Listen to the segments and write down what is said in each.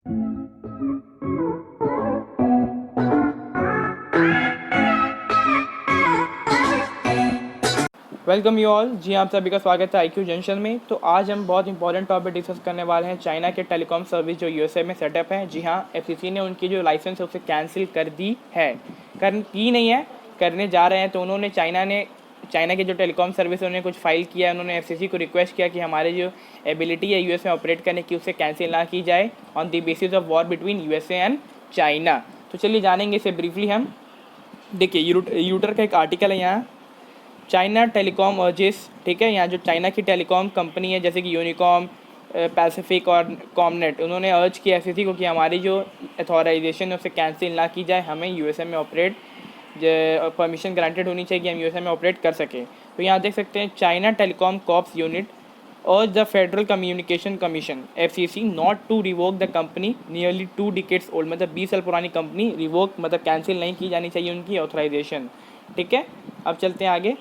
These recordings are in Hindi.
Welcome you all. जी आप सभी का स्वागत है IQ जंक्शन में। तो आज हम बहुत इंपॉर्टेंट टॉपिक डिस्कस करने वाले हैं, चाइना के टेलीकॉम सर्विस जो यूएसए में सेटअप है। जी हाँ, FCC ने उनकी जो लाइसेंस है उसे कैंसिल कर दी है, की नहीं है, करने जा रहे हैं। तो उन्होंने चाइना के जो टेलीकॉम सर्विस है उन्होंने कुछ फाइल किया है। उन्होंने FCC को रिक्वेस्ट किया कि हमारी जो एबिलिटी है यूएस में ऑपरेट करने की उसे कैंसिल ना की जाए on the basis of war between USA and China. तो चलिए जानेंगे इसे ब्रीफली हम। देखिए यूटर का एक आर्टिकल है यहाँ, चाइना टेलीकॉम अर्जेस, ठीक है। यहाँ जो चाइना की टेलीकॉम कंपनी है जैसे कि यूनिकॉम, पैसिफिक और कॉमनेट, उन्होंने अर्ज किया FCC को कि हमारी जो अथॉराइजेशन है उसे कैंसिल ना की जाए, हमें यूएसए में ऑपरेट परमिशन ग्रांटेड होनी चाहिए कि हम यूएसए में ऑपरेट कर सकें। तो यहाँ देख सकते हैं, China telecom corps unit urged the Federal Communication Commission FCC not to revoke the company nearly 2 decades old, मतलब 20 साल पुरानी कंपनी रिवोक मतलब कैंसिल नहीं की जानी चाहिए उनकी ऑथराइजेशन, ठीक है। अब चलते हैं आगे।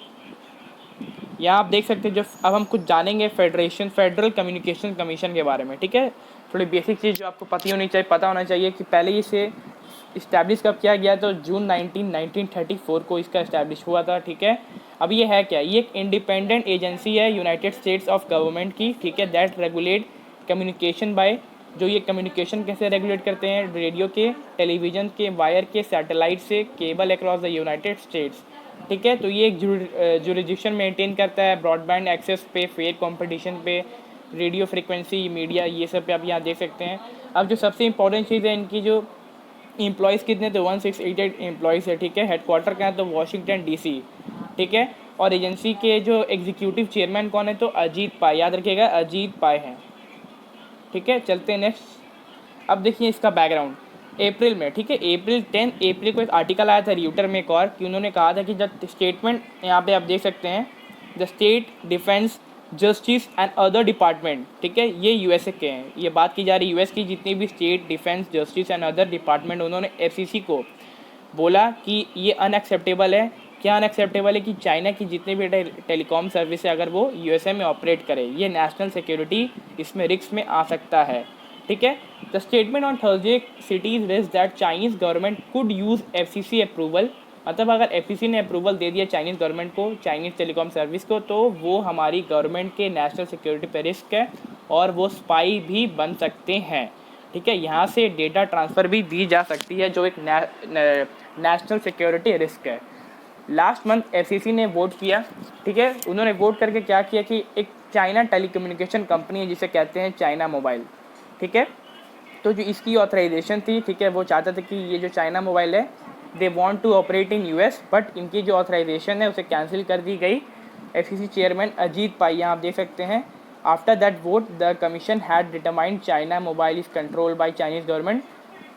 यहाँ आप देख सकते हैं जो अब हम कुछ जानेंगे फेडरल कम्युनिकेशन कमीशन के बारे में, ठीक है। थोड़ी बेसिक चीज़ जो आपको पता होना चाहिए कि पहले इसे इस्टेब्लिश कब किया गया, तो जून 1934 को इसका इस्टेब्लिश हुआ था, ठीक है। अब ये है क्या, ये एक इंडिपेंडेंट एजेंसी है यूनाइटेड स्टेट्स ऑफ गवर्नमेंट की, ठीक है, दैट रेगुलेट कम्युनिकेशन बाय, जो ये कम्युनिकेशन कैसे रेगुलेट करते हैं, रेडियो के, टेलीविज़न के, वायर के, सैटेलाइट से, cable across the United states, ठीक है। तो ये एक जुरिडिक्शन मेंटेन करता है ब्रॉडबैंड एक्सेस पे, फेयर कंपटीशन पे, रेडियो फ्रिक्वेंसी, मीडिया, ये सब पे आप यहाँ देख सकते हैं। अब जो सबसे इंपॉर्टेंट चीज़ है, इनकी जो एम्प्लॉयज़ कितने, तो 1688 एम्प्लॉयज़ है, ठीक है। हेडक्वार्टर का है तो वॉशिंगटन DC, ठीक है। और एजेंसी के जो एग्जीक्यूटिव चेयरमैन कौन है, तो अजीत पाई, याद रखिएगा अजीत पाई हैं, ठीक है। चलते हैं नेक्स्ट। अब देखिए इसका बैकग्राउंड, अप्रैल में, ठीक है, अप्रैल 10 अप्रैल को एक आर्टिकल आया था रीटर में एक और, कि उन्होंने कहा था कि जब स्टेटमेंट, यहाँ पे आप देख सकते हैं, the state defence justice and other department, ठीक है, ये यूएसए के हैं। ये बात की जा रही यूएस की, जितनी भी state defence justice and other department, उन्होंने FCC को बोला कि ये अनएक्सेप्टेबल है। क्या अनएक्सेप्टेबल है, कि चाइना की जितने भी टेलीकॉम सर्विस है अगर वो यूएसए में ऑपरेट करे, ये नेशनल सिक्योरिटी इसमें रिस्क में आ सकता है, ठीक है। The statement on Thursday cities raise that Chinese government could use FCC approval, मतलब अगर FCC ने अप्रूवल दे दिया चाइनीज़ गवर्नमेंट को, चाइनीज़ टेलीकॉम सर्विस को, तो वो हमारी गवर्नमेंट के नेशनल सिक्योरिटी पे रिस्क है और वो स्पाई भी बन सकते हैं, ठीक है। यहाँ से डेटा ट्रांसफ़र भी दी जा सकती है, जो एक नेशनल सिक्योरिटी रिस्क है। लास्ट मंथ FCC ने वोट किया, ठीक है। उन्होंने वोट करके क्या किया कि एक चाइना टेलीकम्युनिकेशन कंपनी है जिसे कहते हैं चाइना मोबाइल, ठीक है। तो जो इसकी ऑथराइजेशन थी, ठीक है, वो चाहता था कि ये जो चाइना मोबाइल है, they want to operate in US, but इनकी जो ऑथराइजेशन है उसे कैंसिल कर दी गई। FCC चेयरमैन अजीत पाई, यहाँ आप देख सकते हैं, after that vote the commission had determined China mobile is control by Chinese government.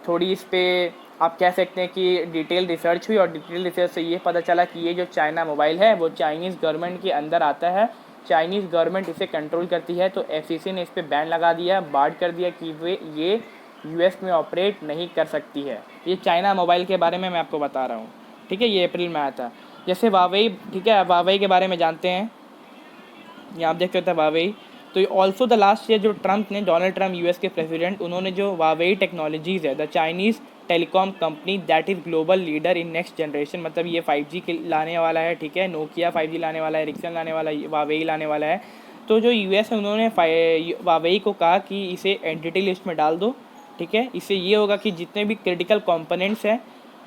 थोड़ी इस पर आप कह सकते हैं कि डिटेल रिसर्च हुई, और डिटेल रिसर्च से ये पता चला कि ये जो चाइना मोबाइल है वो चाइनीज़ गवर्नमेंट के अंदर आता है, चाइनीज़ गवर्नमेंट इसे कंट्रोल करती है। तो FCC ने इस पर बैन लगा दिया, बार्ड कर दिया कि वे ये US में ऑपरेट नहीं कर सकती है। ये चाइना मोबाइल के बारे में मैं आपको बता रहा हूँ, ठीक है, ये अप्रैल में आया था। जैसे वावेई, ठीक है, वावेई के बारे में जानते हैं, यहाँ आप देख सकते हैं वावेई। तो ऑल्सो द लास्ट ईयर जो ट्रम्प ने, डोनाल्ड ट्रम्प US के प्रेसिडेंट, उन्होंने जो वावेई टेक्नोलॉजीज़ है, the Chinese telecom company that is global leader in next generation, मतलब ये 5G के लाने वाला है, ठीक है, नोकिया 5G लाने वाला है, एरिक्सन लाने वाला है, वावेई लाने वाला है। तो जो US है उन्होंने वावेई को कहा कि इसे एंटिटी लिस्ट में डाल दो, ठीक है। इससे ये होगा कि जितने भी क्रिटिकल कंपोनेंट्स हैं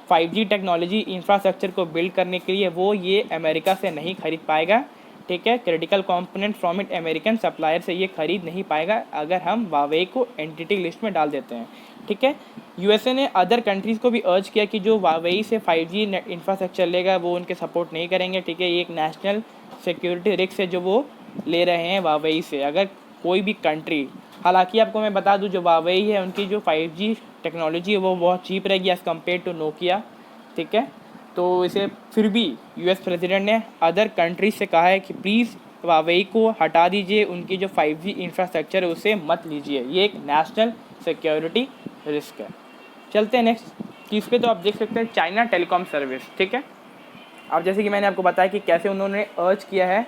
5G टेक्नोलॉजी इंफ्रास्ट्रक्चर को बिल्ड करने के लिए, वो ये अमेरिका से नहीं खरीद पाएगा, ठीक है। Critical component from it American supplier से ये खरीद नहीं पाएगा अगर हम वावेई को एंटिटी लिस्ट में डाल देते हैं, ठीक है। USA ने अदर कंट्रीज़ को भी अर्ज किया कि जो वावेई से 5G इंफ्रास्ट्रक्चर लेगा वो उनके सपोर्ट नहीं करेंगे, ठीक है। ये एक नेशनल सिक्योरिटी रिस्क है जो वो ले रहे हैं वावेई से। अगर कोई भी कंट्री, हालांकि आपको मैं बता दूं जो वावेई है उनकी जो 5G टेक्नोलॉजी है वो बहुत चीप रहेगी एज़ कम्पेयर टू नोकिया, ठीक है। तो इसे फिर भी US प्रेसिडेंट ने अदर कंट्रीज से कहा है कि प्लीज़ वावेई को हटा दीजिए, उनकी जो 5G इंफ्रास्ट्रक्चर है उसे मत लीजिए, ये एक नेशनल सिक्योरिटी रिस्क है। चलते हैं नेक्स्ट चीज़ पे। तो आप देख सकते हैं चाइना टेलीकॉम सर्विस, ठीक है। अब जैसे कि मैंने आपको बताया कि कैसे उन्होंने अर्ज किया है,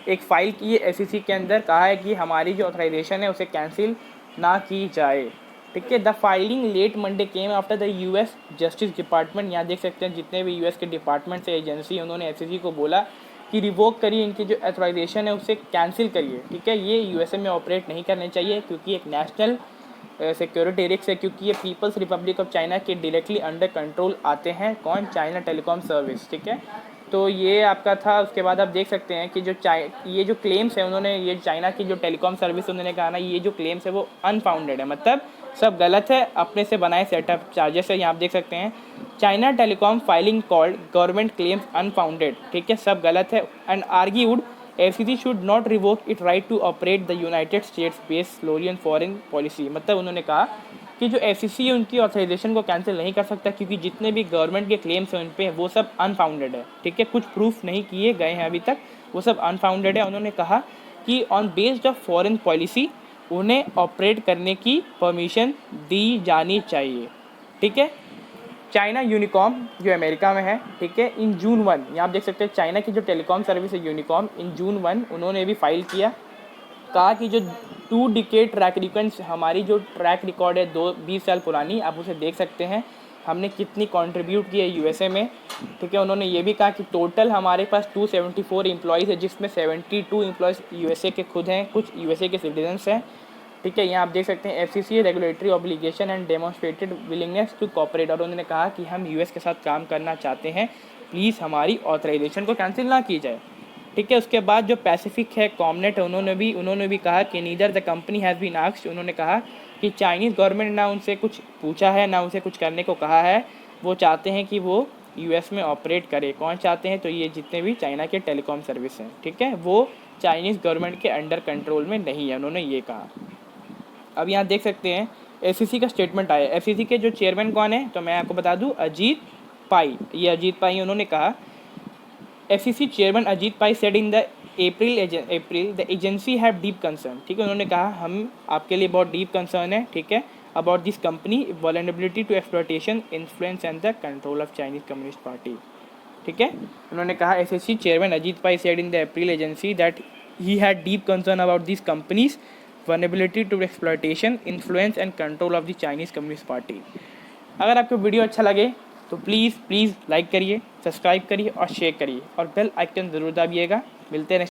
एक फ़ाइल की है FCC के अंदर, कहा है कि हमारी जो ऑथराइजेशन है उसे कैंसिल ना की जाए, ठीक है। The filing late Monday came after the US justice department, यहाँ देख सकते हैं जितने भी यूएस के डिपार्टमेंट से एजेंसी, उन्होंने एफसीसी को बोला कि रिवोक करिए, इनकी जो ऑथराइजेशन है उसे कैंसिल करिए। ठीक है, ये यूएसए में ऑपरेट नहीं करने चाहिए क्योंकि एक नेशनल सिक्योरिटी रिस्क है, क्योंकि ये पीपल्स रिपब्लिक ऑफ चाइना के डायरेक्टली अंडर कंट्रोल आते हैं। कौन? China telecom service. ठीक है, तो ये आपका था। उसके बाद आप देख सकते हैं कि ये जो क्लेम्स है, उन्होंने ये चाइना की जो टेलीकॉम सर्विस, उन्होंने कहा ना ये जो क्लेम्स है वो अनफाउंडेड है, मतलब सब गलत है, अपने से बनाए सेटअप चार्जेस है। यहाँ आप देख सकते हैं China telecom filing called government claims unfounded. ठीक है, सब गलत है। And argued FCC should not revoke it right to operate the United States based story and foreign policy. मतलब उन्होंने कहा कि जो एफसीसी है उनकी ऑथराइजेशन को कैंसिल नहीं कर सकता क्योंकि जितने भी गवर्नमेंट के क्लेम्स हैं उन पे वो सब अनफाउंडेड है। ठीक है, कुछ प्रूफ नहीं किए गए हैं अभी तक, वो सब अनफाउंडेड है। उन्होंने कहा कि on based of foreign policy उन्हें ऑपरेट करने की परमिशन दी जानी चाहिए। ठीक है, चाइना यूनिकॉम जो अमेरिका में है, ठीक है, इन जून 1, यहाँ आप देख सकते हैं चाइना की जो टेलीकॉम सर्विस है यूनिकॉम, इन जून 1 उन्होंने भी फाइल किया। कहा कि जो 2 डिकेड ट्रैक रिकॉर्ड, हमारी जो ट्रैक रिकॉर्ड है 20 साल पुरानी, आप उसे देख सकते हैं हमने कितनी कंट्रीब्यूट की है यूएसए में। ठीक है, उन्होंने ये भी कहा कि टोटल हमारे पास 274 एम्प्लॉयज़ है, जिसमें 72 एम्प्लॉयज़ यूएसए के खुद हैं, कुछ यूएसए के सिटीजन्स हैं। ठीक है, यहाँ आप देख सकते हैं FCC regulatory obligation and demonstrated willingness to cooperate, और उन्होंने कहा कि हम यूएस के साथ काम करना चाहते हैं, प्लीज़ हमारी ऑथराइजेशन को कैंसिल ना की जाए। ठीक है, उसके बाद जो पैसिफिक है कॉमनेट, उन्होंने भी कहा कि neither the company has been asked, उन्होंने कहा कि चाइनीज़ गवर्नमेंट ना उनसे कुछ पूछा है ना उनसे कुछ करने को कहा है, वो चाहते हैं कि वो यूएस में ऑपरेट करे। कौन चाहते हैं? तो ये जितने भी चाइना के टेलीकॉम सर्विस हैं, ठीक है, वो चाइनीज़ गवर्नमेंट के अंडर कंट्रोल में नहीं है, उन्होंने ये कहा। अब यहाँ देख सकते हैं एफसीसी का स्टेटमेंट आया। एफसीसी के जो चेयरमैन कौन है? तो मैं आपको बता दूँ, अजीत पाई। ये अजीत पाई उन्होंने कहा, FCC chairman Ajit Pai said in the April the agency have deep concern. ठीक है, उन्होंने कहा हम आपके लिए बहुत डीप कंसर्न है, ठीक है, about this company vulnerability to exploitation, influence and the control of Chinese communist party. ठीक है, उन्होंने कहा FCC chairman Ajit Pai said in the April agency that he had deep concern about this company's vulnerability to exploitation, influence and control of the Chinese Communist Party। अगर आपको वीडियो अच्छा लगे तो प्लीज़ लाइक करिए, सब्सक्राइब करिए और शेयर करिए और बेल आइकन ज़रूर दबाइएगा। मिलते हैं